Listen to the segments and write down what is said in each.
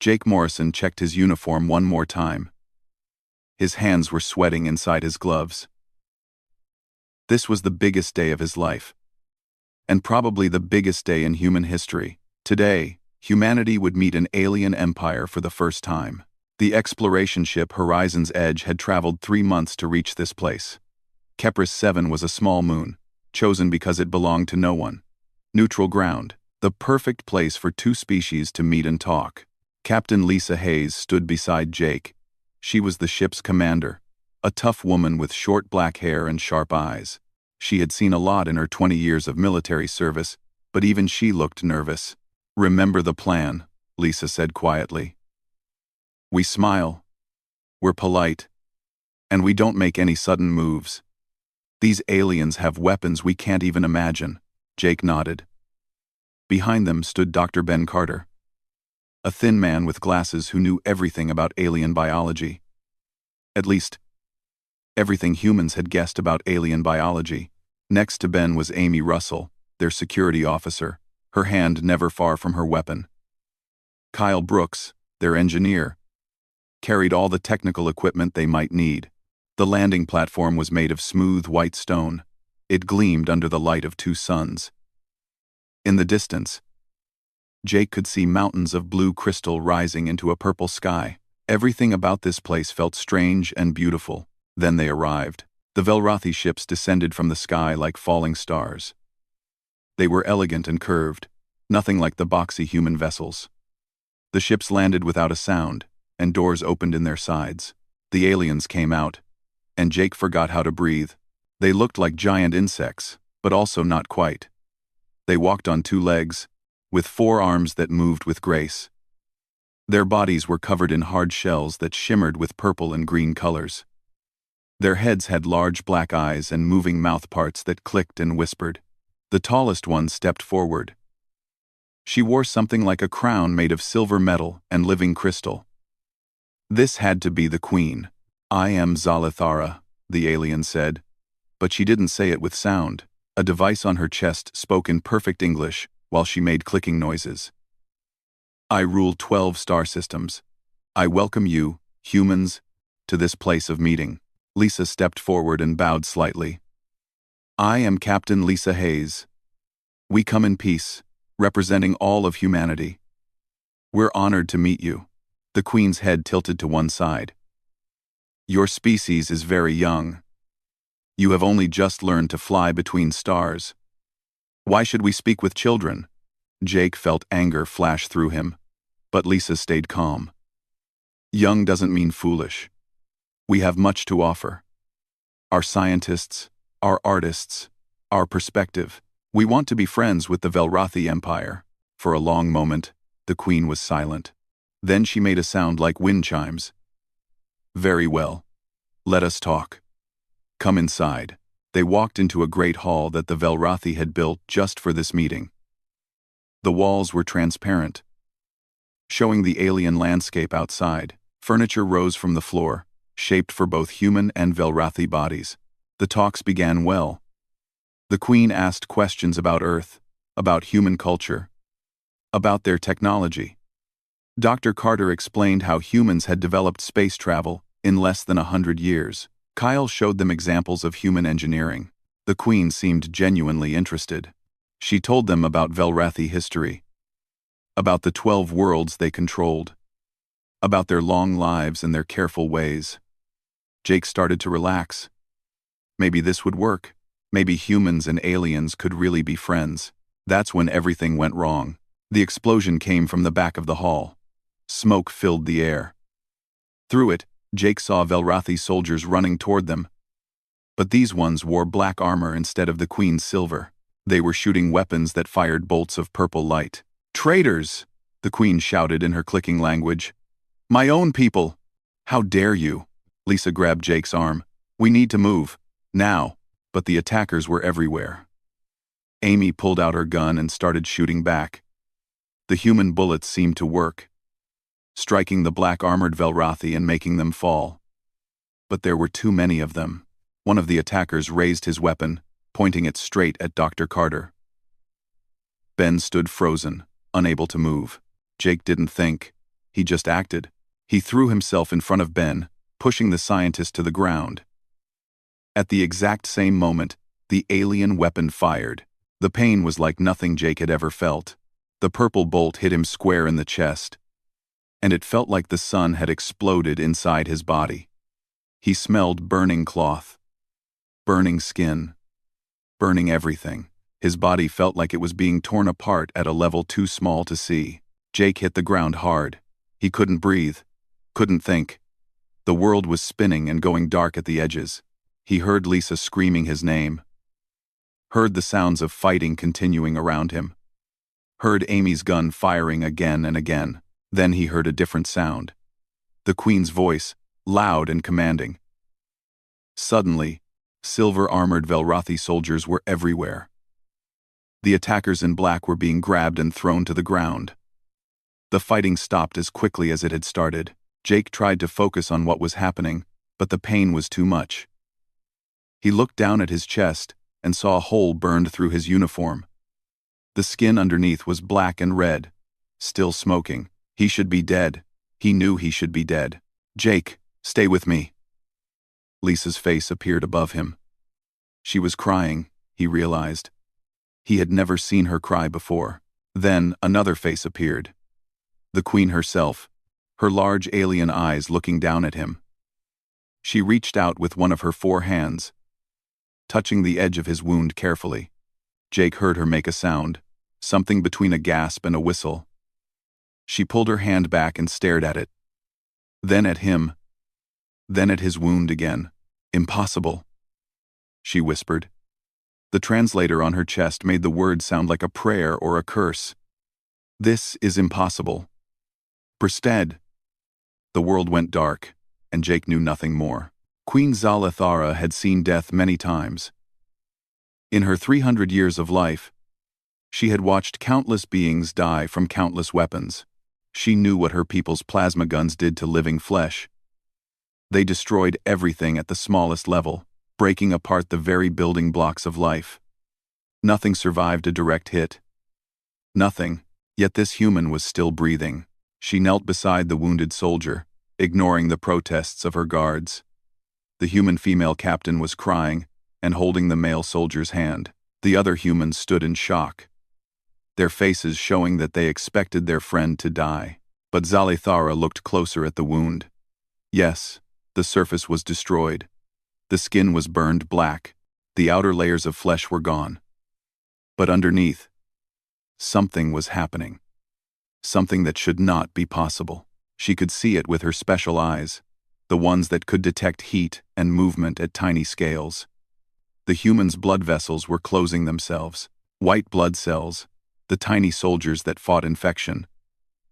Jake Morrison checked his uniform one more time. His hands were sweating inside his gloves. This was the biggest day of his life. And probably the biggest day in human history. Today, humanity would meet an alien empire for the first time. The exploration ship Horizon's Edge had traveled 3 months to reach this place. Kepris 7 was a small moon, chosen because it belonged to no one. Neutral ground, the perfect place for two species to meet and talk. Captain Lisa Hayes stood beside Jake. She was the ship's commander, a tough woman with short black hair and sharp eyes. She had seen a lot in her 20 years of military service, but even she looked nervous. "Remember the plan," Lisa said quietly. "We smile, we're polite, and we don't make any sudden moves. These aliens have weapons we can't even imagine." Jake nodded. Behind them stood Dr. Ben Carter, a thin man with glasses who knew everything about alien biology. At least, everything humans had guessed about alien biology. Next to Ben was Amy Russell, their security officer, her hand never far from her weapon. Kyle Brooks, their engineer, carried all the technical equipment they might need. The landing platform was made of smooth white stone. It gleamed under the light of 2 suns. In the distance, Jake could see mountains of blue crystal rising into a purple sky. Everything about this place felt strange and beautiful. Then they arrived. The Velrathi ships descended from the sky like falling stars. They were elegant and curved, nothing like the boxy human vessels. The ships landed without a sound, and doors opened in their sides. The aliens came out, and Jake forgot how to breathe. They looked like giant insects, but also not quite. They walked on 2 legs, with 4 arms that moved with grace. Their bodies were covered in hard shells that shimmered with purple and green colors. Their heads had large black eyes and moving mouth parts that clicked and whispered. The tallest one stepped forward. She wore something like a crown made of silver metal and living crystal. This had to be the queen. "I am Zalithara," the alien said, but she didn't say it with sound. A device on her chest spoke in perfect English while she made clicking noises. "I rule 12 star systems. I welcome you, humans, to this place of meeting." Lisa stepped forward and bowed slightly. "I am Captain Lisa Hayes. We come in peace, representing all of humanity. We're honored to meet you." The Queen's head tilted to one side. "Your species is very young. You have only just learned to fly between stars. Why should we speak with children?" Jake felt anger flash through him, but Lisa stayed calm. "Young doesn't mean foolish. We have much to offer. Our scientists, our artists, our perspective. We want to be friends with the Velrathi Empire." For a long moment, the Queen was silent. Then she made a sound like wind chimes. "Very well. Let us talk. Come inside." They walked into a great hall that the Velrathi had built just for this meeting. The walls were transparent, showing the alien landscape outside. Furniture rose from the floor, shaped for both human and Velrathi bodies. The talks began well. The Queen asked questions about Earth, about human culture, about their technology. Dr. Carter explained how humans had developed space travel in less than 100 years. Kyle showed them examples of human engineering. The Queen seemed genuinely interested. She told them about Velrathi history, about the 12 worlds they controlled, about their long lives and their careful ways. Jake started to relax. Maybe this would work. Maybe humans and aliens could really be friends. That's when everything went wrong. The explosion came from the back of the hall. Smoke filled the air. Through it, Jake saw Velrathi soldiers running toward them. But these ones wore black armor instead of the Queen's silver. They were shooting weapons that fired bolts of purple light. "Traitors!" the Queen shouted in her clicking language. "My own people! How dare you!" Lisa grabbed Jake's arm. "We need to move. Now." But the attackers were everywhere. Amy pulled out her gun and started shooting back. The human bullets seemed to work, striking the black-armored Velrathi and making them fall. But there were too many of them. One of the attackers raised his weapon, pointing it straight at Dr. Carter. Ben stood frozen, unable to move. Jake didn't think. he just acted. He threw himself in front of Ben, pushing the scientist to the ground. At the exact same moment, the alien weapon fired. The pain was like nothing Jake had ever felt. The purple bolt hit him square in the chest, and it felt like the sun had exploded inside his body. He smelled burning cloth, burning skin, burning everything. His body felt like it was being torn apart at a level too small to see. Jake hit the ground hard. He couldn't breathe, couldn't think. The world was spinning and going dark at the edges. He heard Lisa screaming his name, heard the sounds of fighting continuing around him, heard Amy's gun firing again and again. Then he heard a different sound. The Queen's voice, loud and commanding. Suddenly, silver-armored Velrothi soldiers were everywhere. The attackers in black were being grabbed and thrown to the ground. The fighting stopped as quickly as it had started. Jake tried to focus on what was happening, but the pain was too much. He looked down at his chest and saw a hole burned through his uniform. The skin underneath was black and red, still smoking. He should be dead. He knew he should be dead. "Jake, stay with me." Lisa's face appeared above him. She was crying, he realized. He had never seen her cry before. Then another face appeared. The Queen herself, her large alien eyes looking down at him. She reached out with one of her 4 hands, touching the edge of his wound carefully. Jake heard her make a sound, something between a gasp and a whistle. She pulled her hand back and stared at it. Then at him. Then at his wound again. "Impossible," she whispered. The translator on her chest made the word sound like a prayer or a curse. "This is impossible. Brstead." The world went dark, and Jake knew nothing more. Queen Zalathara had seen death many times. In her 300 years of life, she had watched countless beings die from countless weapons. She knew what her people's plasma guns did to living flesh. They destroyed everything at the smallest level, breaking apart the very building blocks of life. Nothing survived a direct hit. Nothing, yet this human was still breathing. She knelt beside the wounded soldier, ignoring the protests of her guards. The human female captain was crying and holding the male soldier's hand. The other humans stood in shock, their faces showing that they expected their friend to die. But Zalithara looked closer at the wound. Yes, the surface was destroyed. The skin was burned black. The outer layers of flesh were gone. But underneath, something was happening. Something that should not be possible. She could see it with her special eyes, the ones that could detect heat and movement at tiny scales. The human's blood vessels were closing themselves. White blood cells, the tiny soldiers that fought infection,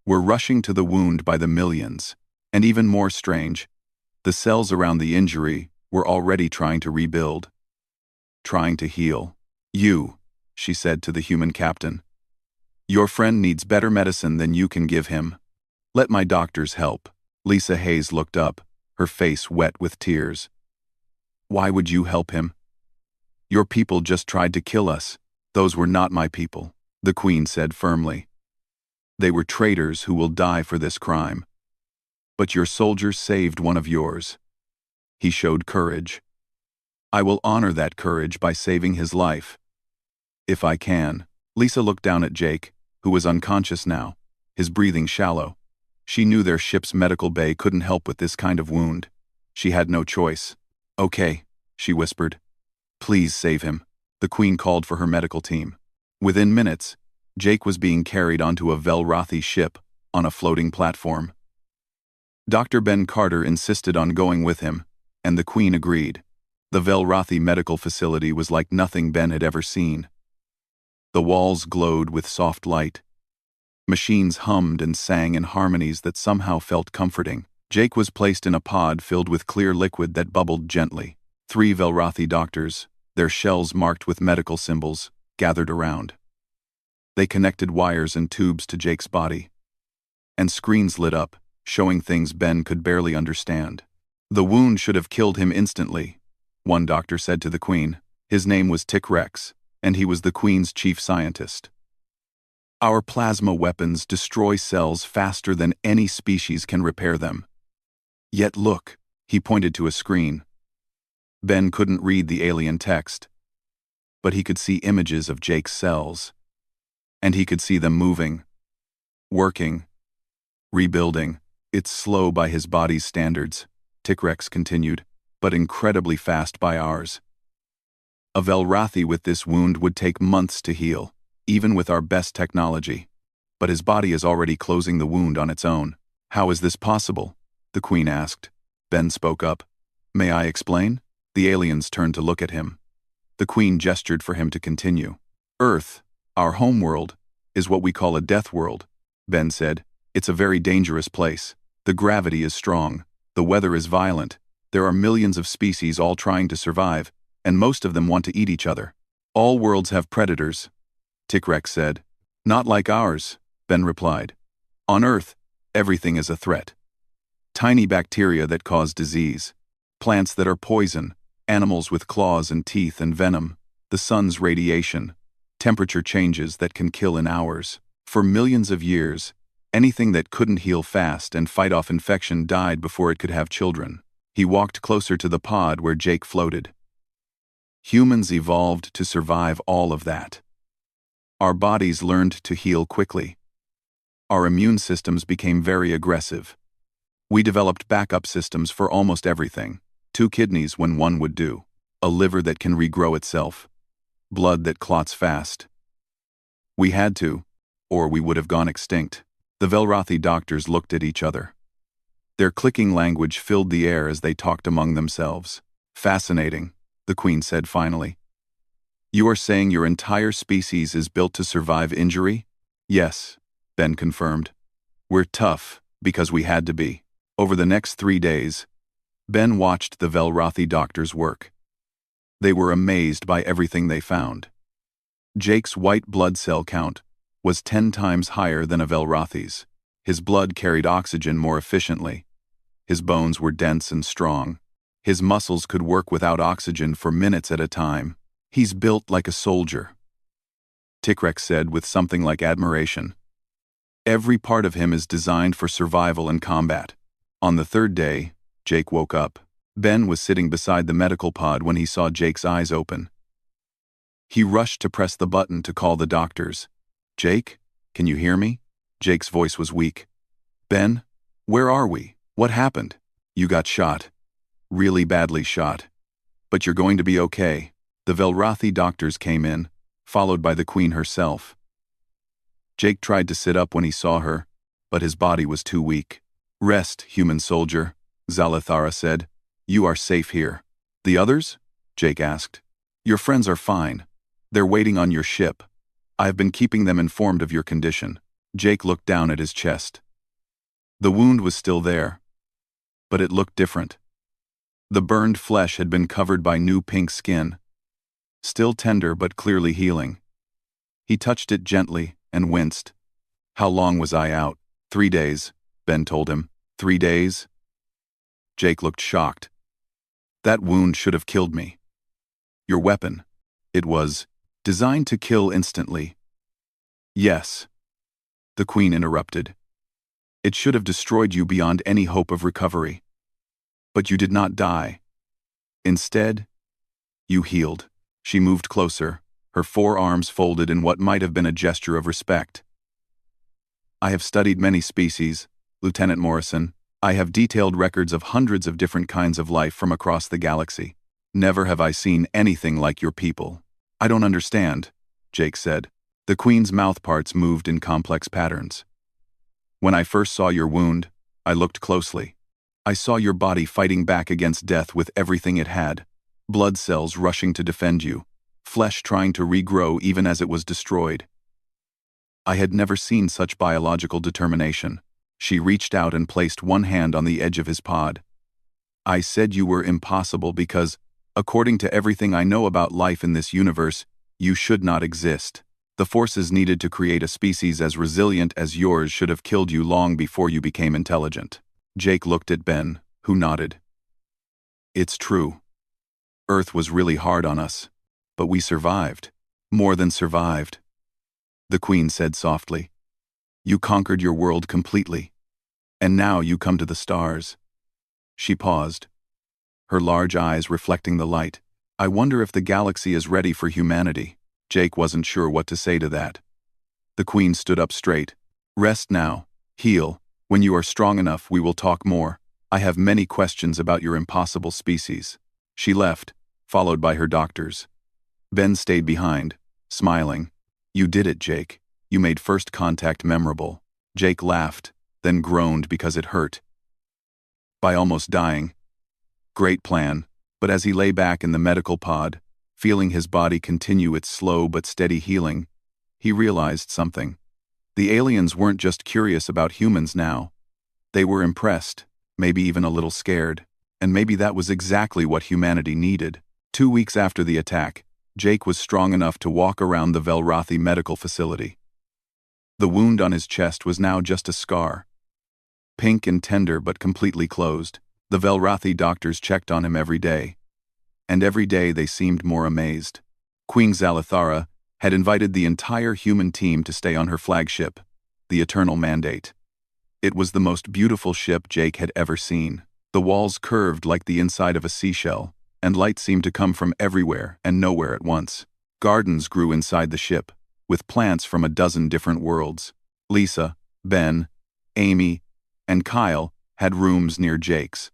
were rushing to the wound by the millions. And even more strange, the cells around the injury were already trying to rebuild, trying to heal. "You," she said to the human captain. "Your friend needs better medicine than you can give him. Let my doctors help." Lisa Hayes looked up, her face wet with tears. "Why would you help him? Your people just tried to kill us." "Those were not my people," the Queen said firmly. "They were traitors who will die for this crime. But your soldier saved one of yours. He showed courage. I will honor that courage by saving his life. If I can." Lisa looked down at Jake, who was unconscious now, his breathing shallow. She knew their ship's medical bay couldn't help with this kind of wound. She had no choice. "Okay," she whispered. "Please save him." The Queen called for her medical team. Within minutes, Jake was being carried onto a Velrothi ship on a floating platform. Dr. Ben Carter insisted on going with him, and the Queen agreed. The Velrothi medical facility was like nothing Ben had ever seen. The walls glowed with soft light. Machines hummed and sang in harmonies that somehow felt comforting. Jake was placed in a pod filled with clear liquid that bubbled gently. 3 Velrothi doctors, their shells marked with medical symbols, gathered around. They connected wires and tubes to Jake's body. And screens lit up, showing things Ben could barely understand. "The wound should have killed him instantly," one doctor said to the Queen. His name was Tick Rex, and he was the Queen's chief scientist. Our plasma weapons destroy cells faster than any species can repair them. Yet look, he pointed to a screen. Ben couldn't read the alien text, but he could see images of Jake's cells. And he could see them moving, working, rebuilding. It's slow by his body's standards, Tikrex continued, but incredibly fast by ours. A Velrathi with this wound would take months to heal, even with our best technology. But his body is already closing the wound on its own. How is this possible? The Queen asked. Ben spoke up. May I explain? The aliens turned to look at him. The Queen gestured for him to continue. Earth, our home world, is what we call a death world, Ben said. It's a very dangerous place. The gravity is strong. The weather is violent. There are millions of species all trying to survive, and most of them want to eat each other. All worlds have predators, Tikrex said. Not like ours, Ben replied. On Earth, everything is a threat. Tiny bacteria that cause disease, plants that are poison, animals with claws and teeth and venom, the sun's radiation, temperature changes that can kill in hours. For millions of years, anything that couldn't heal fast and fight off infection died before it could have children. He walked closer to the pod where Jake floated. Humans evolved to survive all of that. Our bodies learned to heal quickly. Our immune systems became very aggressive. We developed backup systems for almost everything. 2 kidneys when one would do. A liver that can regrow itself. Blood that clots fast. We had to, or we would have gone extinct. The Velrathi doctors looked at each other. Their clicking language filled the air as they talked among themselves. Fascinating, the Queen said finally. You are saying your entire species is built to survive injury? Yes, Ben confirmed. We're tough, because we had to be. Over the next 3 days, Ben watched the Velrathi doctors work. They were amazed by everything they found. Jake's white blood cell count was 10 times higher than a Velrathi's. His blood carried oxygen more efficiently. His bones were dense and strong. His muscles could work without oxygen for minutes at a time. He's built like a soldier, Tikrex said with something like admiration. Every part of him is designed for survival and combat. On the 3rd day, Jake woke up. Ben was sitting beside the medical pod when he saw Jake's eyes open. He rushed to press the button to call the doctors. Jake, can you hear me? Jake's voice was weak. Ben, where are we? What happened? You got shot. Really badly shot. But you're going to be okay. The Velrathi doctors came in, followed by the Queen herself. Jake tried to sit up when he saw her, but his body was too weak. Rest, human soldier, Zalathara said. You are safe here. The others? Jake asked. Your friends are fine. They're waiting on your ship. I have been keeping them informed of your condition. Jake looked down at his chest. The wound was still there, but it looked different. The burned flesh had been covered by new pink skin, still tender but clearly healing. He touched it gently and winced. How long was I out? 3 days, Ben told him. 3 days? Jake looked shocked. That wound should have killed me. Your weapon. It was designed to kill instantly. Yes. The Queen interrupted. It should have destroyed you beyond any hope of recovery. But you did not die. Instead, you healed. She moved closer, her 4 arms folded in what might have been a gesture of respect. I have studied many species, Lieutenant Morrison. I have detailed records of hundreds of different kinds of life from across the galaxy. Never have I seen anything like your people. I don't understand, Jake said. The Queen's mouthparts moved in complex patterns. When I first saw your wound, I looked closely. I saw your body fighting back against death with everything it had. Blood cells rushing to defend you. Flesh trying to regrow even as it was destroyed. I had never seen such biological determination. She reached out and placed one hand on the edge of his pod. I said you were impossible because, according to everything I know about life in this universe, you should not exist. The forces needed to create a species as resilient as yours should have killed you long before you became intelligent. Jake looked at Ben, who nodded. It's true. Earth was really hard on us, but we survived. More than survived. the Queen said softly. You conquered your world completely. And now you come to the stars. She paused, her large eyes reflecting the light. I wonder if the galaxy is ready for humanity. Jake wasn't sure what to say to that. The Queen stood up straight. Rest now. Heal. When you are strong enough, we will talk more. I have many questions about your impossible species. She left, followed by her doctors. Ben stayed behind, smiling. You did it, Jake. You made first contact memorable. Jake laughed, then groaned because it hurt. By almost dying. Great plan, but as he lay back in the medical pod, feeling his body continue its slow but steady healing, he realized something. The aliens weren't just curious about humans now. They were impressed, maybe even a little scared, and maybe that was exactly what humanity needed. 2 weeks after the attack, Jake was strong enough to walk around the Velrathi medical facility. The wound on his chest was now just a scar. Pink and tender but completely closed. The Velrathi doctors checked on him every day. And every day they seemed more amazed. Queen Zalathara had invited the entire human team to stay on her flagship, the Eternal Mandate. It was the most beautiful ship Jake had ever seen. The walls curved like the inside of a seashell, and light seemed to come from everywhere and nowhere at once. Gardens grew inside the ship, with plants from a dozen different worlds. Lisa, Ben, Amy, and Kyle had rooms near Jake's.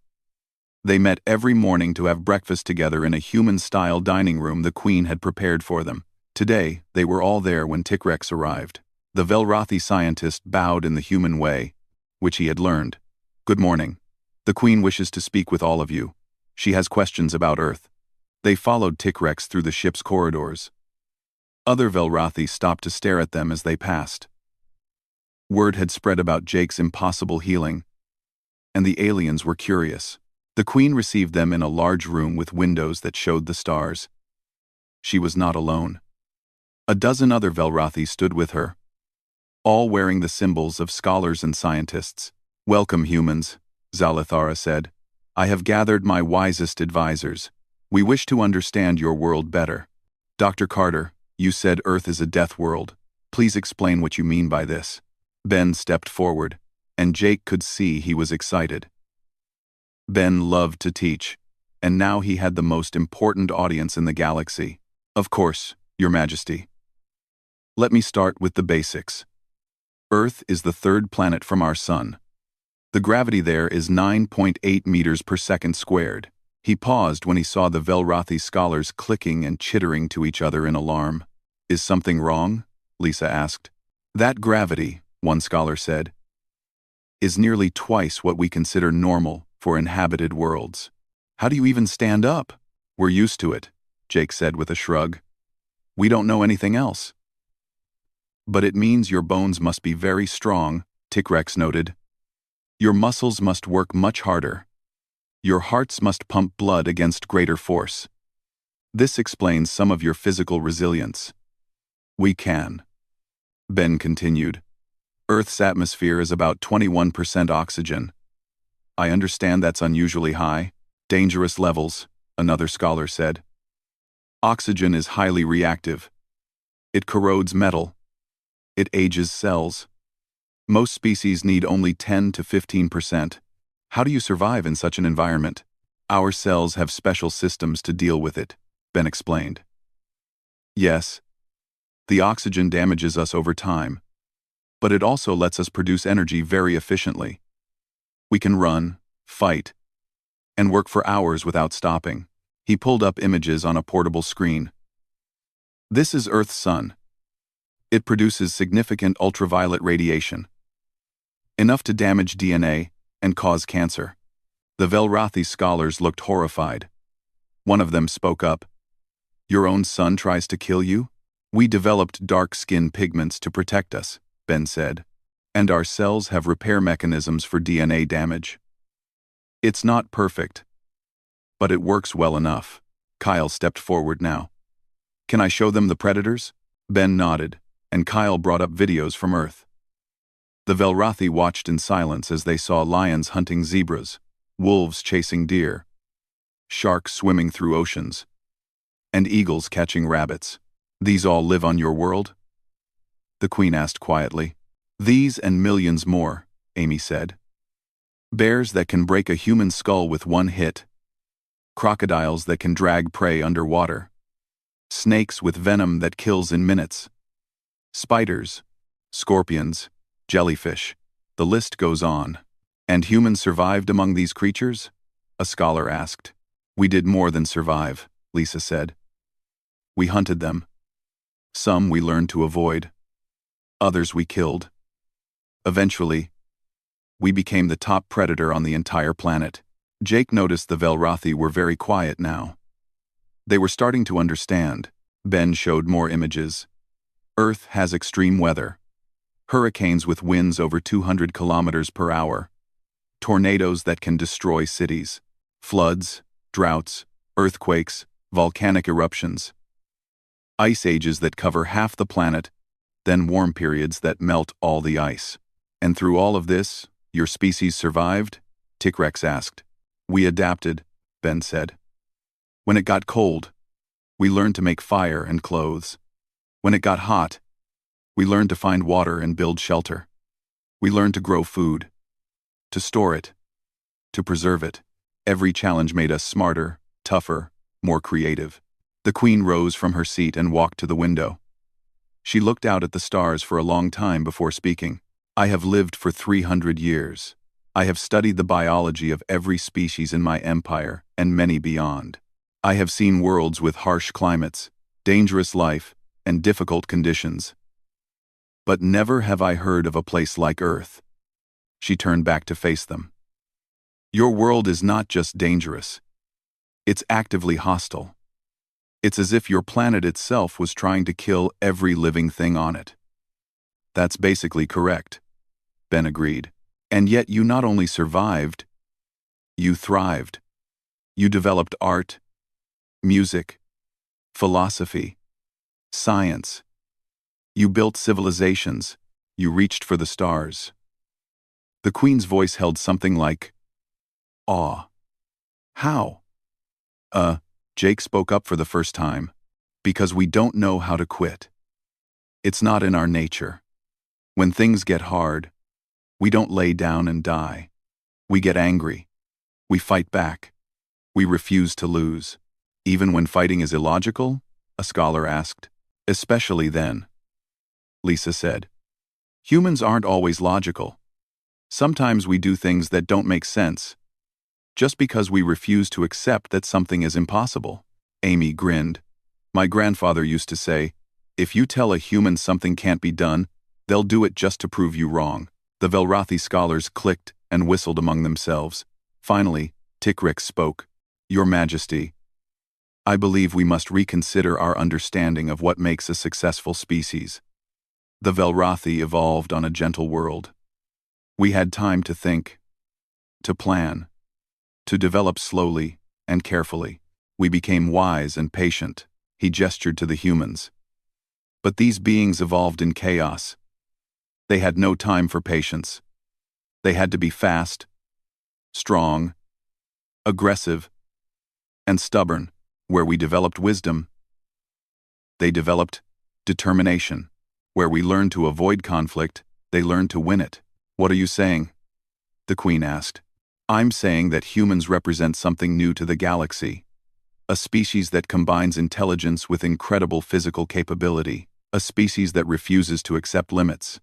They met every morning to have breakfast together in a human-style dining room the Queen had prepared for them. Today, they were all there when Tikrex arrived. The Velrathi scientist bowed in the human way, which he had learned. Good morning. The Queen wishes to speak with all of you. She has questions about Earth. They followed Tikrex through the ship's corridors. Other Velrathi stopped to stare at them as they passed. Word had spread about Jake's impossible healing, and the aliens were curious. The Queen received them in a large room with windows that showed the stars. She was not alone. A dozen other Velrathi stood with her, all wearing the symbols of scholars and scientists. Welcome, humans, Zalathara said. I have gathered my wisest advisors. We wish to understand your world better. Dr. Carter, you said Earth is a death world. Please explain what you mean by this. Ben stepped forward, and Jake could see he was excited. Ben loved to teach, and now he had the most important audience in the galaxy. Of course, Your Majesty. Let me start with the basics. Earth is the third planet from our Sun. The gravity there is 9.8 meters per second squared. He paused when he saw the Velrathi scholars clicking and chittering to each other in alarm. Is something wrong? Lisa asked. That gravity, one scholar said, is nearly twice what we consider normal for inhabited worlds. How do you even stand up? We're used to it, Jake said with a shrug. We don't know anything else. But it means your bones must be very strong, Tikrex noted. Your muscles must work much harder. Your hearts must pump blood against greater force. This explains some of your physical resilience. We can. Ben continued. Earth's atmosphere is about 21% oxygen. I understand that's unusually high. Dangerous levels, another scholar said. Oxygen is highly reactive. It corrodes metal. It ages cells. Most species need only 10 to 15%. How do you survive in such an environment? Our cells have special systems to deal with it, Ben explained. Yes, the oxygen damages us over time, but it also lets us produce energy very efficiently. We can run, fight, and work for hours without stopping. He pulled up images on a portable screen. This is Earth's sun. It produces significant ultraviolet radiation, enough to damage DNA and cause cancer. The Velrathi scholars looked horrified. One of them spoke up. Your own sun tries to kill you? We developed dark skin pigments to protect us, Ben said, and our cells have repair mechanisms for DNA damage. It's not perfect, but it works well enough. Kyle stepped forward now. Can I show them the predators? Ben nodded, and Kyle brought up videos from Earth. The Velrathi watched in silence as they saw lions hunting zebras, wolves chasing deer, sharks swimming through oceans, and eagles catching rabbits. These all live on your world? the Queen asked quietly. These and millions more, Amy said. Bears that can break a human skull with one hit. Crocodiles that can drag prey underwater. Snakes with venom that kills in minutes. Spiders, scorpions, jellyfish. The list goes on. And humans survived among these creatures? A scholar asked. We did more than survive, Lisa said. We hunted them. Some we learned to avoid. Others we killed. Eventually, we became the top predator on the entire planet. Jake noticed the Velrothi were very quiet now. They were starting to understand. Ben showed more images. Earth has extreme weather. Hurricanes with winds over 200 kilometers per hour. Tornadoes that can destroy cities. Floods, droughts, earthquakes, volcanic eruptions. Ice ages that cover half the planet, then warm periods that melt all the ice. And through all of this, your species survived? Tikrex asked. We adapted, Ben said. When it got cold, we learned to make fire and clothes. When it got hot, we learned to find water and build shelter. We learned to grow food, to store it, to preserve it. Every challenge made us smarter, tougher, more creative. The Queen rose from her seat and walked to the window. She looked out at the stars for a long time before speaking. I have lived for 300 years. I have studied the biology of every species in my empire and many beyond. I have seen worlds with harsh climates, dangerous life, and difficult conditions. But never have I heard of a place like Earth. She turned back to face them. Your world is not just dangerous. It's actively hostile. It's as if your planet itself was trying to kill every living thing on it. That's basically correct, Ben agreed. And yet you not only survived, you thrived. You developed art, music, philosophy, science. You built civilizations. You reached for the stars. The Queen's voice held something like awe. How? Jake spoke up for the first time. Because we don't know how to quit. It's not in our nature. When things get hard, we don't lay down and die. We get angry. We fight back. We refuse to lose. Even when fighting is illogical? A scholar asked. Especially then, Lisa said. Humans aren't always logical. Sometimes we do things that don't make sense, just because we refuse to accept that something is impossible. Amy grinned. My grandfather used to say, if you tell a human something can't be done, they'll do it just to prove you wrong. The Velrothi scholars clicked and whistled among themselves. Finally, Tikrex spoke. Your Majesty, I believe we must reconsider our understanding of what makes a successful species. The Velrothi evolved on a gentle world. We had time to think, to plan, to develop slowly and carefully. We became wise and patient. He gestured to the humans. But these beings evolved in chaos. They had no time for patience. They had to be fast, strong, aggressive, and stubborn. Where we developed wisdom, they developed determination. Where we learned to avoid conflict, they learned to win it. What are you saying? The Queen asked. I'm saying that humans represent something new to the galaxy. A species that combines intelligence with incredible physical capability. A species that refuses to accept limits.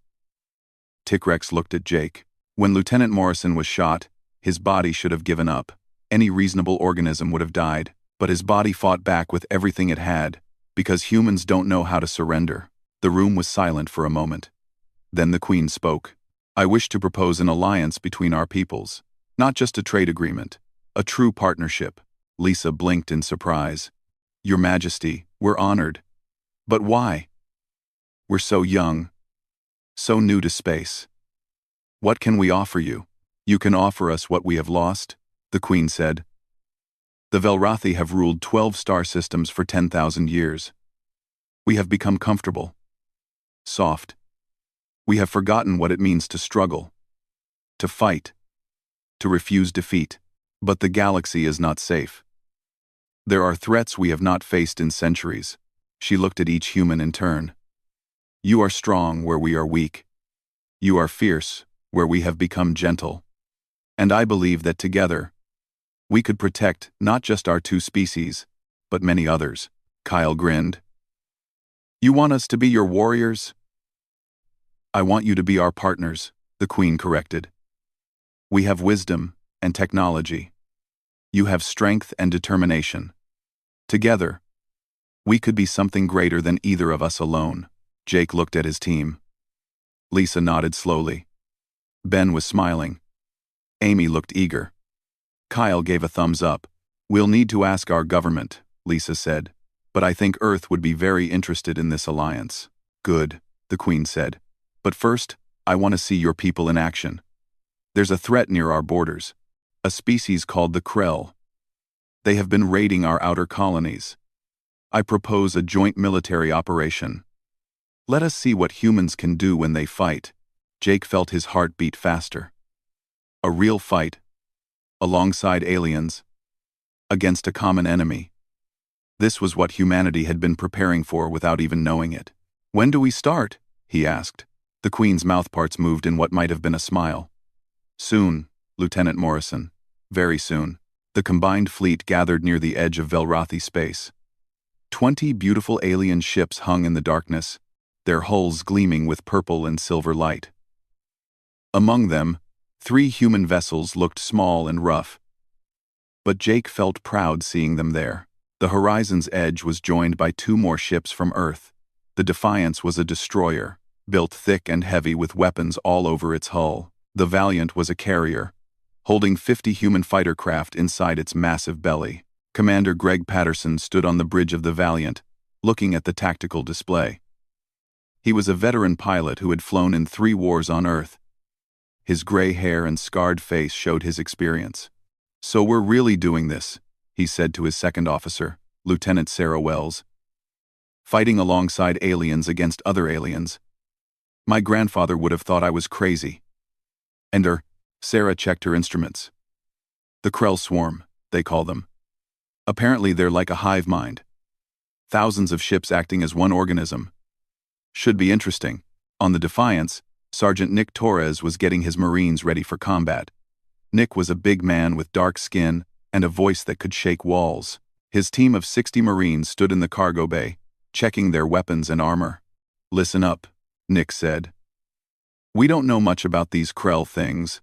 Tikrex looked at Jake. When Lieutenant Morrison was shot, his body should have given up. Any reasonable organism would have died, but his body fought back with everything it had, because humans don't know how to surrender. The room was silent for a moment. Then the Queen spoke. I wish to propose an alliance between our peoples. Not just a trade agreement. A true partnership. Lisa blinked in surprise. Your Majesty, we're honored. But why? We're so young. So new to space. What can we offer you? You can offer us what we have lost, the Queen said. The Velrothi have ruled 12 star systems for 10,000 years. We have become comfortable. Soft. We have forgotten what it means to struggle. To fight. To refuse defeat. But the galaxy is not safe. There are threats we have not faced in centuries. She looked at each human in turn. You are strong where we are weak. You are fierce where we have become gentle. And I believe that together, we could protect not just our two species, but many others. Kyle grinned. You want us to be your warriors? I want you to be our partners, the Queen corrected. We have wisdom and technology. You have strength and determination. Together, we could be something greater than either of us alone. Jake looked at his team. Lisa nodded slowly. Ben was smiling. Amy looked eager. Kyle gave a thumbs up. We'll need to ask our government, Lisa said, but I think Earth would be very interested in this alliance. Good, the Queen said. But first, I want to see your people in action. There's a threat near our borders. A species called the Krell. They have been raiding our outer colonies. I propose a joint military operation. Let us see what humans can do when they fight. Jake felt his heart beat faster. A real fight. Alongside aliens. Against a common enemy. This was what humanity had been preparing for without even knowing it. When do we start? He asked. The Queen's mouthparts moved in what might have been a smile. Soon, Lieutenant Morrison. Very soon. The combined fleet gathered near the edge of Velrathi space. 20 beautiful alien ships hung in the darkness, their hulls gleaming with purple and silver light. Among them, 3 human vessels looked small and rough. But Jake felt proud seeing them there. The horizon's edge was joined by 2 more ships from Earth. The Defiance was a destroyer, built thick and heavy with weapons all over its hull. The Valiant was a carrier, holding 50 human fighter craft inside its massive belly. Commander Greg Patterson stood on the bridge of the Valiant, looking at the tactical display. He was a veteran pilot who had flown in 3 wars on Earth. His gray hair and scarred face showed his experience. So we're really doing this, he said to his second officer, Lieutenant Sarah Wells. Fighting alongside aliens against other aliens. My grandfather would have thought I was crazy. And Sarah checked her instruments. The Krell swarm, they call them. Apparently they're like a hive mind. Thousands of ships acting as one organism. Should be interesting. On the Defiance, Sergeant Nick Torres was getting his Marines ready for combat. Nick was a big man with dark skin and a voice that could shake walls. His team of 60 Marines stood in the cargo bay, checking their weapons and armor. Listen up, Nick said. We don't know much about these Krell things,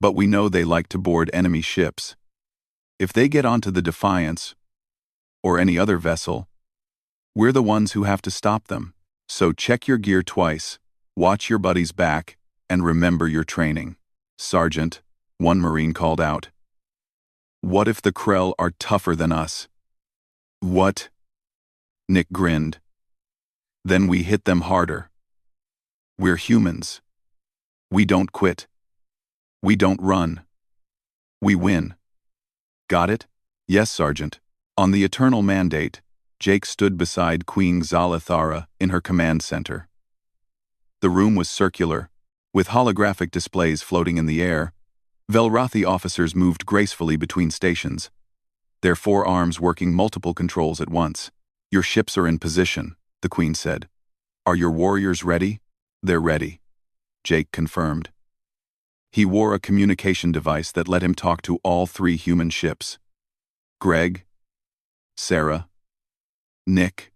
but we know they like to board enemy ships. If they get onto the Defiance, or any other vessel, we're the ones who have to stop them. So check your gear twice, watch your buddy's back, and remember your training. Sergeant, one Marine called out. What if the Krell are tougher than us? What? Nick grinned. Then we hit them harder. We're humans. We don't quit. We don't run. We win. Got it? Yes, Sergeant. On the Eternal Mandate, Jake stood beside Queen Xalathara in her command center. The room was circular, with holographic displays floating in the air. Velrathi officers moved gracefully between stations, their 4 arms working multiple controls at once. Your ships are in position, the Queen said. Are your warriors ready? They're ready, Jake confirmed. He wore a communication device that let him talk to all 3 human ships. Greg, Sarah, Nick,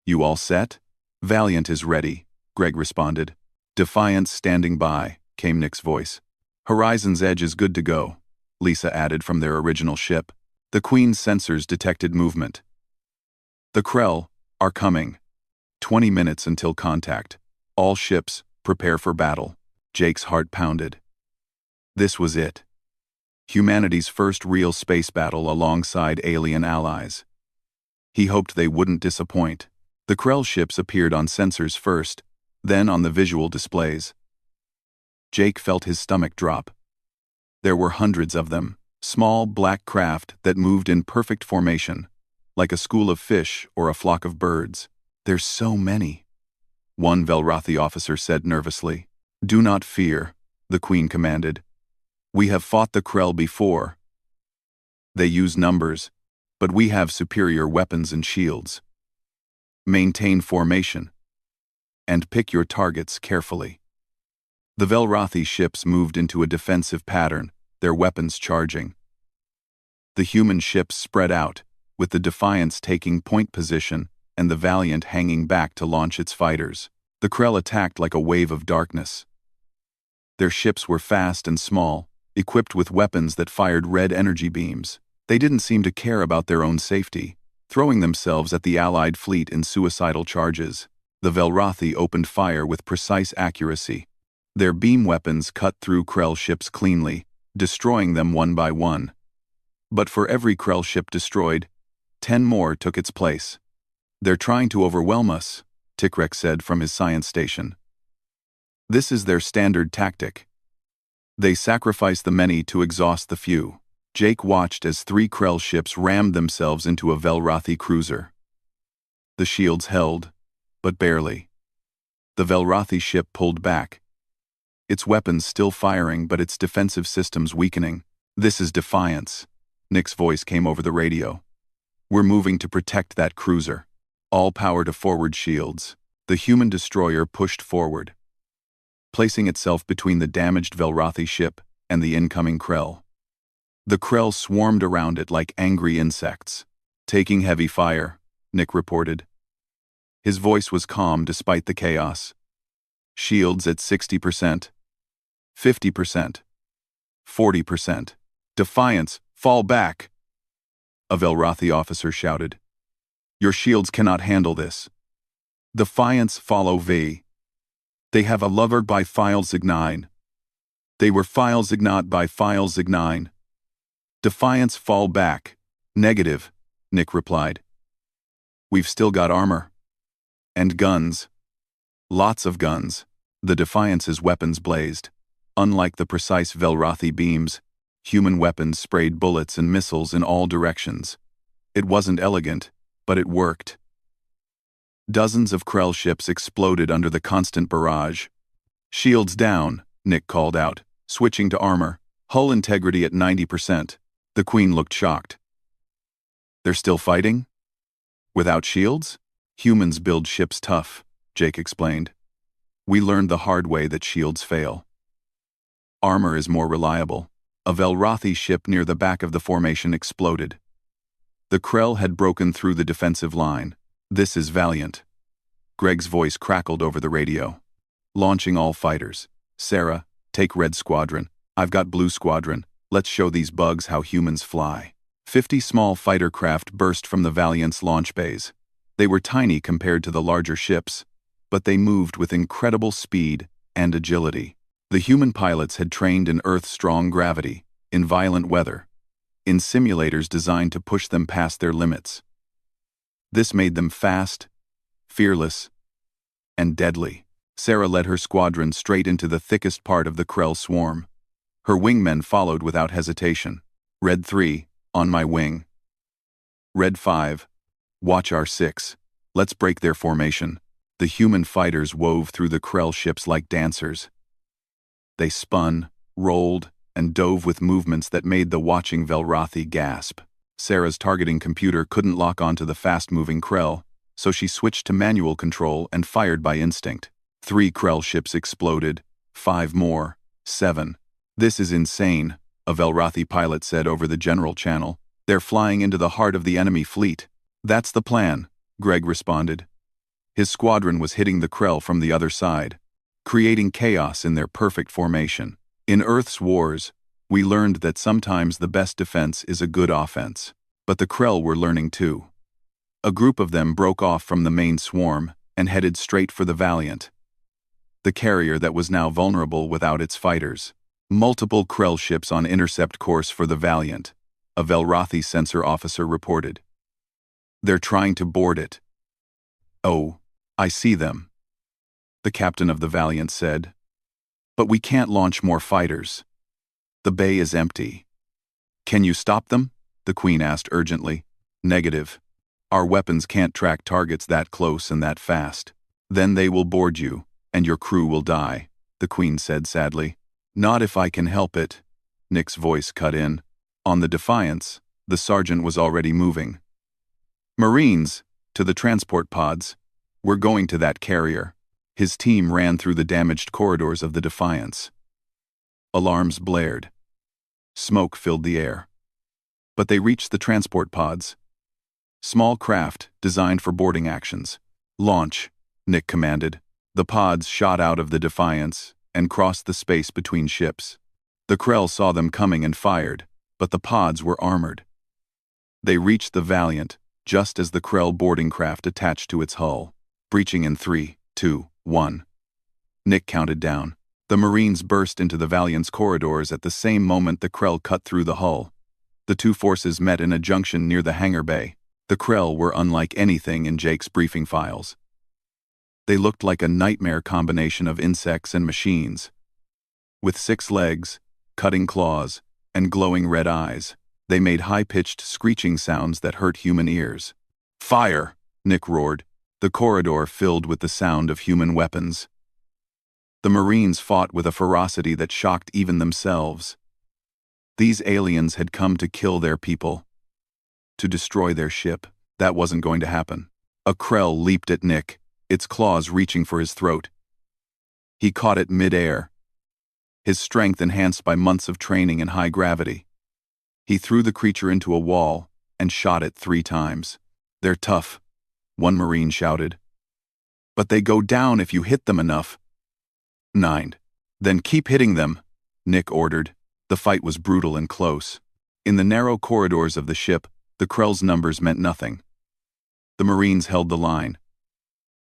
you all set? Valiant is ready, Greg responded. Defiance standing by, came Nick's voice. Horizon's Edge is good to go, Lisa added from their original ship. The Queen's sensors detected movement. The Krell are coming. 20 minutes until contact. All ships, prepare for battle. Jake's heart pounded. This was it. Humanity's first real space battle alongside alien allies. He hoped they wouldn't disappoint. The Krell ships appeared on sensors first, then on the visual displays. Jake felt his stomach drop. There were hundreds of them, small black craft that moved in perfect formation, like a school of fish or a flock of birds. There's so many, one Velrathi officer said nervously. Do not fear, the Queen commanded. We have fought the Krell before. They use numbers, but we have superior weapons and shields. Maintain formation. and pick your targets carefully." The Velrothi ships moved into a defensive pattern, their weapons charging. The human ships spread out, with the Defiance taking point position and the Valiant hanging back to launch its fighters. The Krell attacked like a wave of darkness. Their ships were fast and small, equipped with weapons that fired red energy beams. They didn't seem to care about their own safety, throwing themselves at the Allied fleet in suicidal charges. The Velrothi opened fire with precise accuracy. Their beam weapons cut through Krell ships cleanly, destroying them one by one. But for every Krell ship destroyed, 10 more took its place. "They're trying to overwhelm us," Tikrek said from his science station. "This is their standard tactic. They sacrifice the many to exhaust the few." Jake watched as 3 Krell ships rammed themselves into a Velrothi cruiser. The shields held, but barely. The Velrothi ship pulled back, its weapons still firing but its defensive systems weakening. "This is Defiance," Nick's voice came over the radio. "We're moving to protect that cruiser. All power to forward shields." The human destroyer pushed forward, placing itself between the damaged Velrothi ship and the incoming Krell. The Krell swarmed around it like angry insects. "Taking heavy fire," Nick reported. His voice was calm despite the chaos. "Shields at 60%, 50%, 40%. Defiance, fall back!" A Velrothi officer shouted. "Your shields cannot handle this." "Defiance, follow V. They have a lover by File Zignine. They were File Zignot by File Zignine. Defiance, fall back." "Negative," Nick replied. "We've still got armor. And guns. Lots of guns." The Defiance's weapons blazed. Unlike the precise Velrothi beams, human weapons sprayed bullets and missiles in all directions. It wasn't elegant, but it worked. Dozens of Krell ships exploded under the constant barrage. "Shields down," Nick called out, switching to armor. "Hull integrity at 90%. The Queen looked shocked. "They're still fighting? Without shields?" "Humans build ships tough," Jake explained. "We learned the hard way that shields fail. Armor is more reliable." A Velrothi ship near the back of the formation exploded. The Krell had broken through the defensive line. "This is Valiant." Greg's voice crackled over the radio. "Launching all fighters. Sarah, take Red Squadron. I've got Blue Squadron. Let's show these bugs how humans fly." 50 small fighter craft burst from the Valiant's launch bays. They were tiny compared to the larger ships, but they moved with incredible speed and agility. The human pilots had trained in Earth-strong gravity, in violent weather, in simulators designed to push them past their limits. This made them fast, fearless, and deadly. Sarah led her squadron straight into the thickest part of the Krell swarm. Her wingmen followed without hesitation. "Red 3, on my wing. Red 5, watch our 6. Let's break their formation." The human fighters wove through the Krell ships like dancers. They spun, rolled, and dove with movements that made the watching Velrothi gasp. Sarah's targeting computer couldn't lock onto the fast-moving Krell, so she switched to manual control and fired by instinct. 3 Krell ships exploded, 5 more, 7. "This is insane," a Velrothi pilot said over the general channel. "They're flying into the heart of the enemy fleet." "That's the plan," Greg responded. His squadron was hitting the Krell from the other side, creating chaos in their perfect formation. In Earth's wars, we learned that sometimes the best defense is a good offense. But the Krell were learning too. A group of them broke off from the main swarm and headed straight for the Valiant, the carrier that was now vulnerable without its fighters. "Multiple Krell ships on intercept course for the Valiant," a Velrothi sensor officer reported. "They're trying to board it." "Oh, I see them," the captain of the Valiant said. "But we can't launch more fighters. The bay is empty." "Can you stop them?" the Queen asked urgently. "Negative. Our weapons can't track targets that close and that fast." "Then they will board you, and your crew will die," the Queen said sadly. "Not if I can help it," Nick's voice cut in. On the Defiance, the sergeant was already moving. "Marines, to the transport pods. We're going to that carrier." His team ran through the damaged corridors of the Defiance. Alarms blared. Smoke filled the air. But they reached the transport pods. Small craft, designed for boarding actions. "Launch," Nick commanded. The pods shot out of the Defiance and crossed the space between ships. The Krell saw them coming and fired, but the pods were armored. They reached the Valiant, just as the Krell boarding craft attached to its hull, breaching in 3, 2, 1. Nick counted down. The Marines burst into the Valiant's corridors at the same moment the Krell cut through the hull. The two forces met in a junction near the hangar bay. The Krell were unlike anything in Jake's briefing files. They looked like a nightmare combination of insects and machines. With 6 legs, cutting claws, and glowing red eyes, they made high-pitched screeching sounds that hurt human ears. "Fire!" Nick roared, the corridor filled with the sound of human weapons. The Marines fought with a ferocity that shocked even themselves. These aliens had come to kill their people. To destroy their ship. That wasn't going to happen. A Krell leaped at Nick, its claws reaching for his throat. He caught it mid-air, his strength enhanced by months of training in high gravity. He threw the creature into a wall and shot it 3 times. "They're tough," one Marine shouted. "But they go down if you hit them enough." 9. "Then keep hitting them," Nick ordered. The fight was brutal and close. In the narrow corridors of the ship, the Krell's numbers meant nothing. The Marines held the line,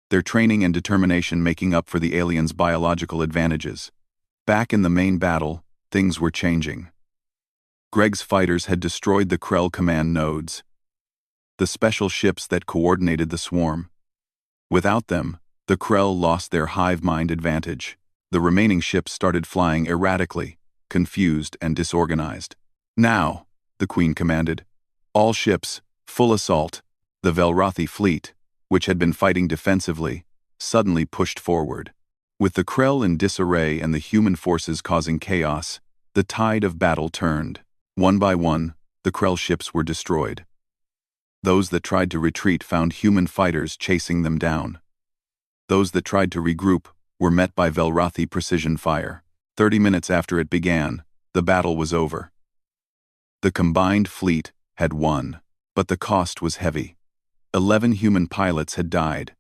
their training and determination making up for the aliens' biological advantages. Back in the main battle, things were changing. Greg's fighters had destroyed the Krell command nodes, the special ships that coordinated the swarm. Without them, the Krell lost their hive mind advantage. The remaining ships started flying erratically, confused and disorganized. "Now," the Queen commanded. "All ships, full assault." The Velrothi fleet, which had been fighting defensively, suddenly pushed forward. With the Krell in disarray and the human forces causing chaos, the tide of battle turned. One by one, the Krell ships were destroyed. Those that tried to retreat found human fighters chasing them down. Those that tried to regroup were met by Velrothi precision fire. 30 minutes after it began, the battle was over. The combined fleet had won, but the cost was heavy. 11 human pilots had died.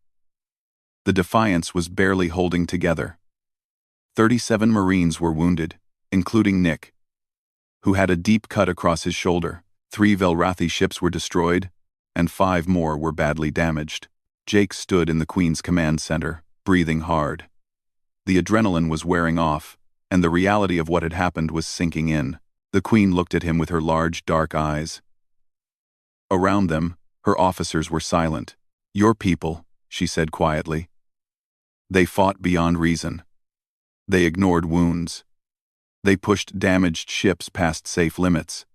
The Defiance was barely holding together. 37 Marines were wounded, including Nick, who had a deep cut across his shoulder. 3 Velrothi ships were destroyed, and 5 more were badly damaged. Jake stood in the Queen's command center, breathing hard. The adrenaline was wearing off, and the reality of what had happened was sinking in. The Queen looked at him with her large, dark eyes. Around them, her officers were silent. "Your people," she said quietly. They fought beyond reason. They ignored wounds. They pushed damaged ships past safe limits.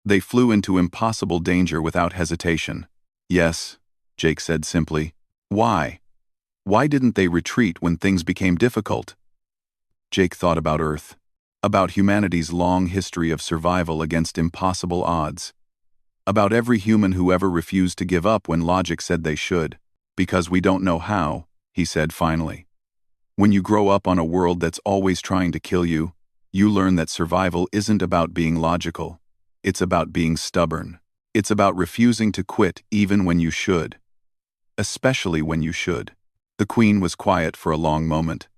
They flew into impossible danger without hesitation. "Yes," Jake said simply. "Why? Why didn't they retreat when things became difficult?" Jake thought about Earth, about humanity's long history of survival against impossible odds, about every human who ever refused to give up when logic said they should. "Because we don't know how," he said finally. "When you grow up on a world that's always trying to kill you, you learn that survival isn't about being logical. It's about being stubborn. It's about refusing to quit even when you should. Especially when you should." The Queen was quiet for a long moment.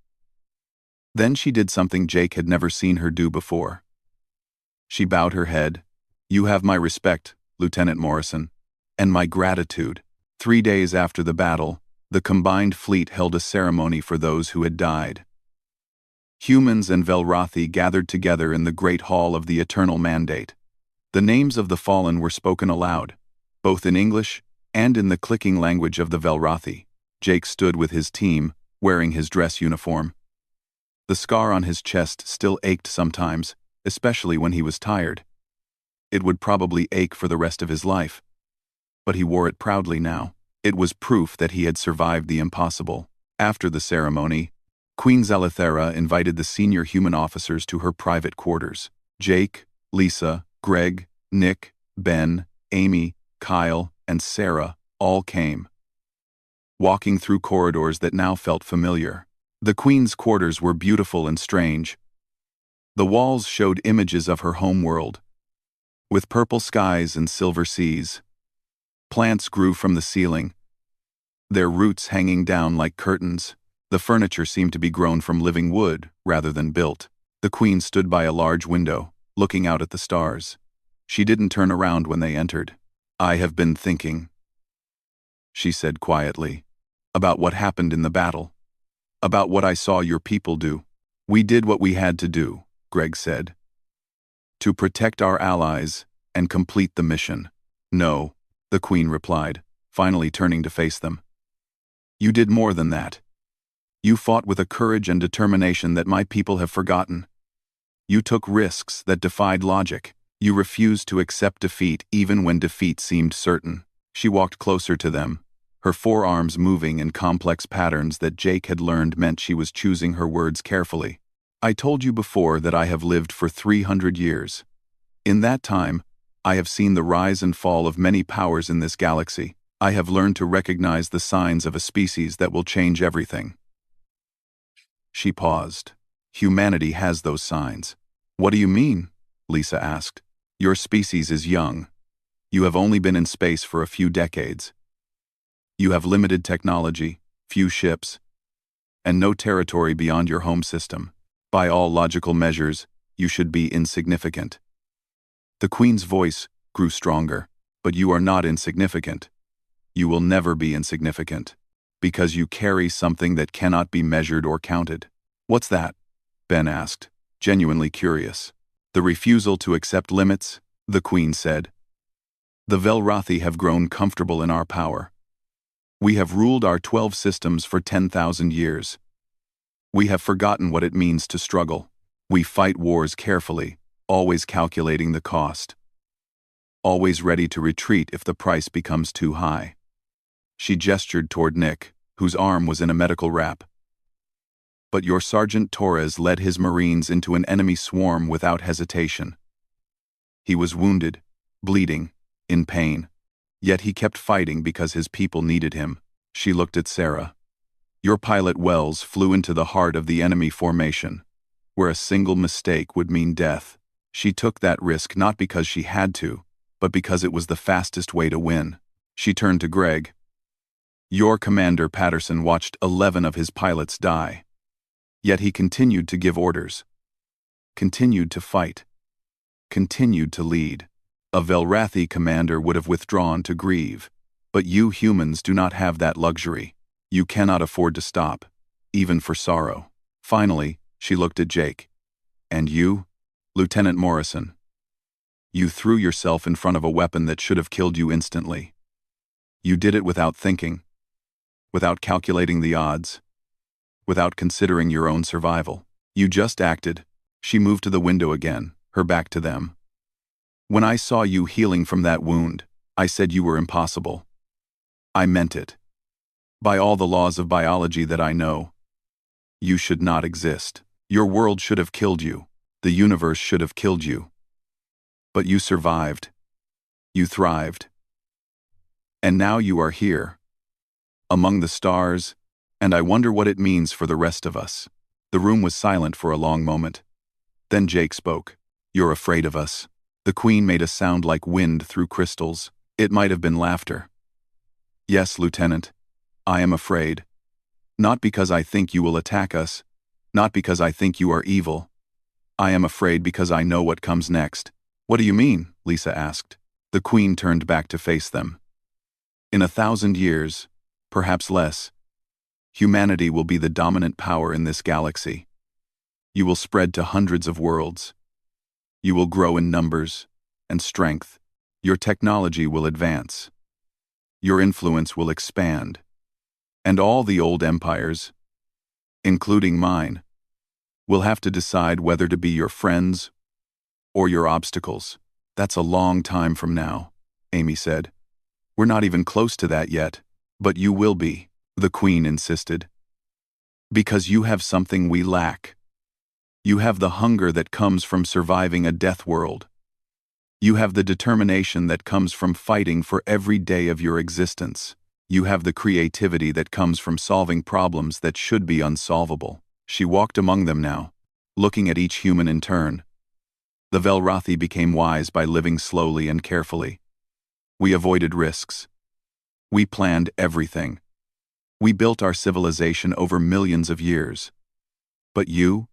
Then she did something Jake had never seen her do before. She bowed her head. "You have my respect, Lieutenant Morrison, and my gratitude." 3 days after the battle, the combined fleet held a ceremony for those who had died. Humans and Velrothi gathered together in the Great Hall of the Eternal Mandate. The names of the fallen were spoken aloud, both in English and in the clicking language of the Velrothi. Jake stood with his team, wearing his dress uniform. The scar on his chest still ached sometimes, especially when he was tired. It would probably ache for the rest of his life. But he wore it proudly now. It was proof that he had survived the impossible. After the ceremony, Queen Zalithera invited the senior human officers to her private quarters. Jake, Lisa, Greg, Nick, Ben, Amy, Kyle, and Sarah all came. walking through corridors that now felt familiar. The Queen's quarters were beautiful and strange. The walls showed images of her home world, with purple skies and silver seas. Plants grew from the ceiling, their roots hanging down like curtains. The furniture seemed to be grown from living wood rather than built. The Queen stood by a large window, looking out at the stars. She didn't turn around when they entered. "I have been thinking," she said quietly, "about what happened in the battle. About what I saw your people do." "We did what we had to do," Greg said. "To protect our allies and complete the mission." "No," the Queen replied, finally turning to face them. "You did more than that. You fought with a courage and determination that my people have forgotten. You took risks that defied logic. You refused to accept defeat even when defeat seemed certain." She walked closer to them, her forearms moving in complex patterns that Jake had learned meant she was choosing her words carefully. "I told you before that I have lived for 300 years. In that time, I have seen the rise and fall of many powers in this galaxy. I have learned to recognize the signs of a species that will change everything." She paused. "Humanity has those signs." "What do you mean?" Lisa asked. "Your species is young. You have only been in space for a few decades. You have limited technology, few ships, and no territory beyond your home system. By all logical measures, you should be insignificant." The Queen's voice grew stronger. "But you are not insignificant. You will never be insignificant, because you carry something that cannot be measured or counted." "What's that?" Ben asked, genuinely curious. "The refusal to accept limits," the Queen said. "The Velrathi have grown comfortable in our power. We have ruled our 12 systems for 10,000 years. We have forgotten what it means to struggle. We fight wars carefully, always calculating the cost. Always ready to retreat if the price becomes too high." She gestured toward Nick, whose arm was in a medical wrap. "But your Sergeant Torres led his Marines into an enemy swarm without hesitation. He was wounded, bleeding, in pain. Yet he kept fighting because his people needed him." She looked at Sarah. "Your pilot Wells flew into the heart of the enemy formation, where a single mistake would mean death. She took that risk not because she had to, but because it was the fastest way to win." She turned to Greg. "Your Commander Patterson watched 11 of his pilots die. Yet he continued to give orders, continued to fight, continued to lead. A Velrathi commander would have withdrawn to grieve, but you humans do not have that luxury. You cannot afford to stop, even for sorrow." Finally, she looked at Jake. "And you, Lieutenant Morrison? You threw yourself in front of a weapon that should have killed you instantly. You did it without thinking, without calculating the odds, without considering your own survival. You just acted." She moved to the window again, her back to them. "When I saw you healing from that wound, I said you were impossible. I meant it. By all the laws of biology that I know, you should not exist. Your world should have killed you. The universe should have killed you. But you survived. You thrived. And now you are here, among the stars, and I wonder what it means for the rest of us." The room was silent for a long moment. Then Jake spoke. "You're afraid of us." The Queen made a sound like wind through crystals. It might have been laughter. "Yes, Lieutenant. I am afraid. Not because I think you will attack us, not because I think you are evil. I am afraid because I know what comes next." "What do you mean?" Lisa asked. The Queen turned back to face them. "In 1,000 years, perhaps less, humanity will be the dominant power in this galaxy. You will spread to hundreds of worlds. You will grow in numbers and strength. Your technology will advance. Your influence will expand. And all the old empires, including mine, will have to decide whether to be your friends or your obstacles." "That's a long time from now," Amy said. "We're not even close to that yet." "But you will be," the Queen insisted. "Because you have something we lack. You have the hunger that comes from surviving a death world. You have the determination that comes from fighting for every day of your existence. You have the creativity that comes from solving problems that should be unsolvable. She walked among them now, looking at each human in turn. The Velrathi became wise by living slowly and carefully. We avoided risks. We planned everything. We built our civilization over millions of years. But you,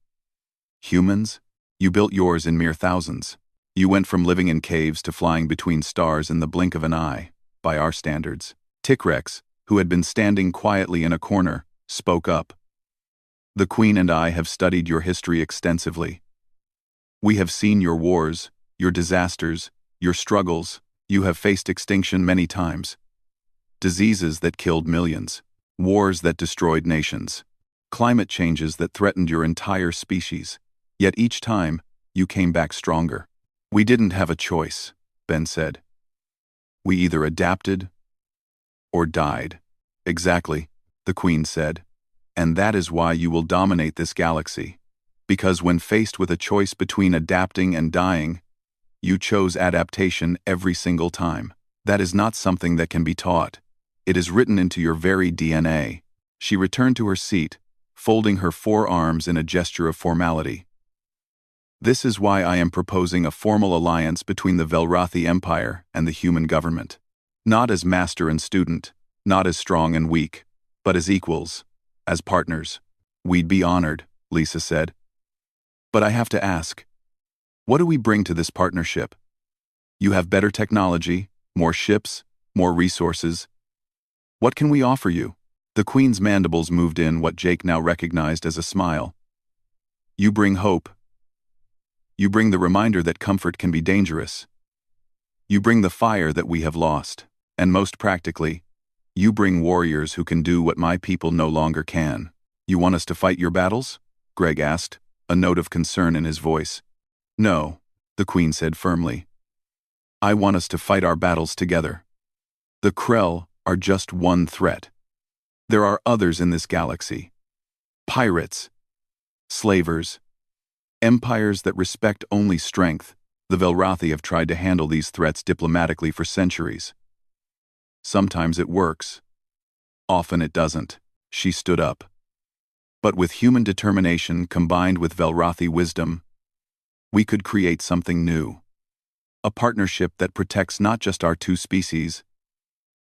humans, you built yours in mere thousands. You went from living in caves to flying between stars in the blink of an eye, by our standards. Tikrex, who had been standing quietly in a corner, spoke up. The Queen and I have studied your history extensively. We have seen your wars, your disasters, your struggles. You have faced extinction many times. Diseases that killed millions. Wars that destroyed nations. Climate changes that threatened your entire species. Yet each time, you came back stronger. We didn't have a choice, Ben said. We either adapted or died. Exactly, the Queen said. And that is why you will dominate this galaxy. Because when faced with a choice between adapting and dying, you chose adaptation every single time. That is not something that can be taught. It is written into your very DNA. She returned to her seat, folding her forearms in a gesture of formality. This is why I am proposing a formal alliance between the Velrathi Empire and the human government. Not as master and student, not as strong and weak, but as equals, as partners. We'd be honored, Lisa said. But I have to ask, what do we bring to this partnership? You have better technology, more ships, more resources. What can we offer you? The Queen's mandibles moved in what Jake now recognized as a smile. You bring hope. You bring the reminder that comfort can be dangerous. You bring the fire that we have lost. And most practically, you bring warriors who can do what my people no longer can. You want us to fight your battles? Greg asked, a note of concern in his voice. No, the Queen said firmly. I want us to fight our battles together. The Krell are just one threat. There are others in this galaxy. Pirates, slavers, empires that respect only strength. The Velrathi have tried to handle these threats diplomatically for centuries. Sometimes it works. Often it doesn't. She stood up. But with human determination combined with Velrathi wisdom, we could create something new. A partnership that protects not just our two species,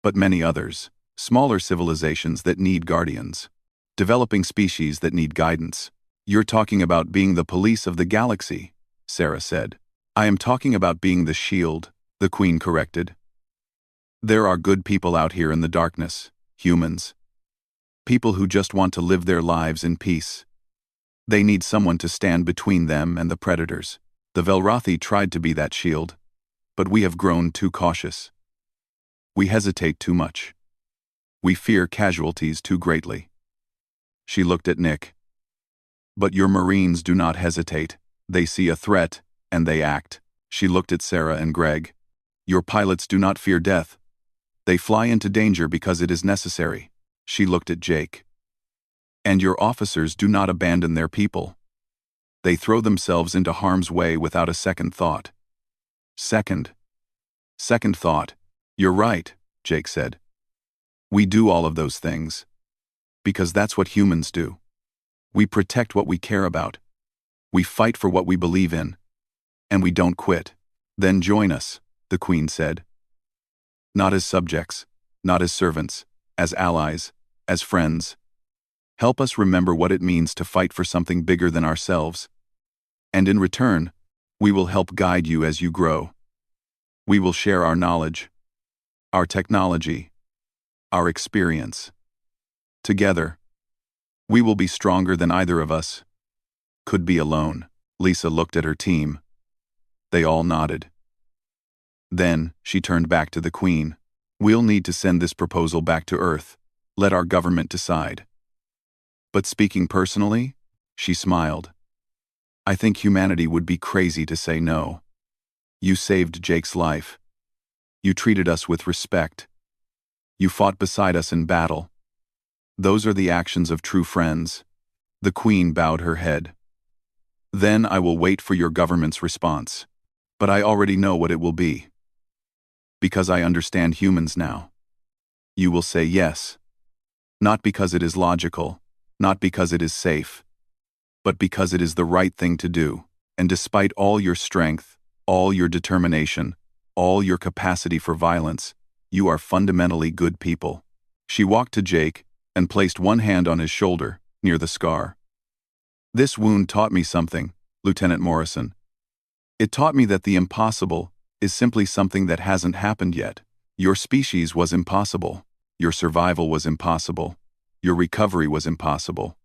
but many others, smaller civilizations that need guardians, developing species that need guidance. You're talking about being the police of the galaxy, Sarah said. I am talking about being the shield, the Queen corrected. There are good people out here in the darkness, humans. People who just want to live their lives in peace. They need someone to stand between them and the predators. The Velrathi tried to be that shield, but we have grown too cautious. We hesitate too much. We fear casualties too greatly. She looked at Nick. But your Marines do not hesitate. They see a threat, and they act. She looked at Sarah and Greg. Your pilots do not fear death. They fly into danger because it is necessary. She looked at Jake. And your officers do not abandon their people. They throw themselves into harm's way without a second thought. Second thought. You're right, Jake said. We do all of those things. Because that's what humans do. We protect what we care about. We fight for what we believe in. And we don't quit. Then join us, the Queen said. Not as subjects, not as servants, as allies, as friends. Help us remember what it means to fight for something bigger than ourselves. And in return, we will help guide you as you grow. We will share our knowledge, our technology, our experience. Together, we will be stronger than either of us could be alone. Lisa looked at her team. They all nodded. Then, she turned back to the Queen. We'll need to send this proposal back to Earth. Let our government decide. But speaking personally, she smiled. I think humanity would be crazy to say no. You saved Jake's life. You treated us with respect. You fought beside us in battle. Those are the actions of true friends. The Queen bowed her head. Then I will wait for your government's response. But I already know what it will be. Because I understand humans now. You will say yes. Not because it is logical, not because it is safe, but because it is the right thing to do. And despite all your strength, all your determination, all your capacity for violence, you are fundamentally good people. She walked to Jake and placed one hand on his shoulder, near the scar. This wound taught me something, Lieutenant Morrison. It taught me that the impossible is simply something that hasn't happened yet. Your species was impossible. Your survival was impossible. Your recovery was impossible.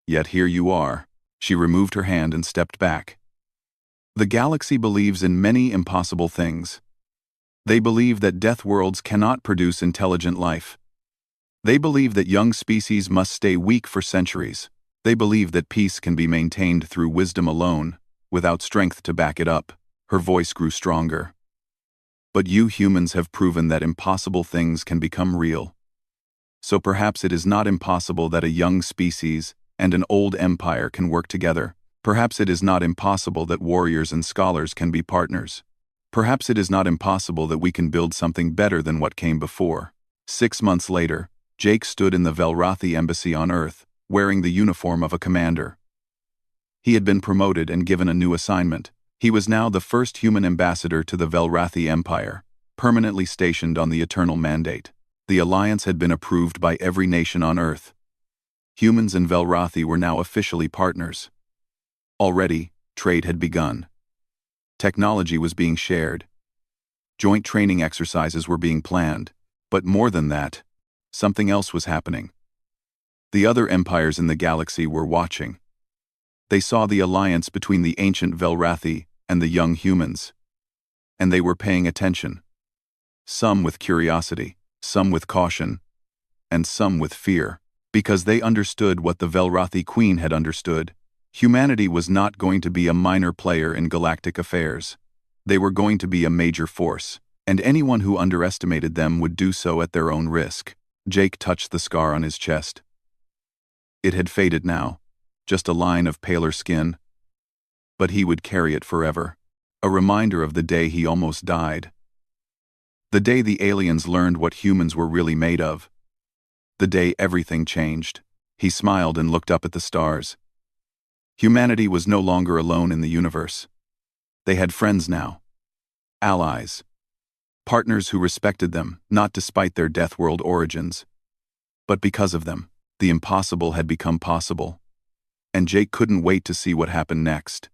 Yet here you are. She removed her hand and stepped back. The galaxy believes in many impossible things. They believe that death worlds cannot produce intelligent life. They believe that young species must stay weak for centuries. They believe that peace can be maintained through wisdom alone, without strength to back it up. Her voice grew stronger. But you humans have proven that impossible things can become real. So perhaps it is not impossible that a young species and an old empire can work together. Perhaps it is not impossible that warriors and scholars can be partners. Perhaps it is not impossible that we can build something better than what came before. 6 months later, Jake stood in the Velrathi embassy on Earth, wearing the uniform of a commander. He had been promoted and given a new assignment. He was now the first human ambassador to the Velrathi Empire, permanently stationed on the Eternal Mandate. The alliance had been approved by every nation on Earth. Humans and Velrathi were now officially partners. Already, trade had begun. Technology was being shared. Joint training exercises were being planned. But more than that, something else was happening. The other empires in the galaxy were watching. They saw the alliance between the ancient Velrathi and the young humans. And they were paying attention. Some with curiosity, some with caution, and some with fear. Because they understood what the Velrathi Queen had understood. Humanity was not going to be a minor player in galactic affairs. They were going to be a major force, and anyone who underestimated them would do so at their own risk. Jake touched the scar on his chest. It had faded now, just a line of paler skin. But he would carry it forever, a reminder of the day he almost died. The day the aliens learned what humans were really made of. The day everything changed. He smiled and looked up at the stars. Humanity was no longer alone in the universe. They had friends now. Allies. Partners who respected them, not despite their Death World origins. But because of them, the impossible had become possible. And Jake couldn't wait to see what happened next.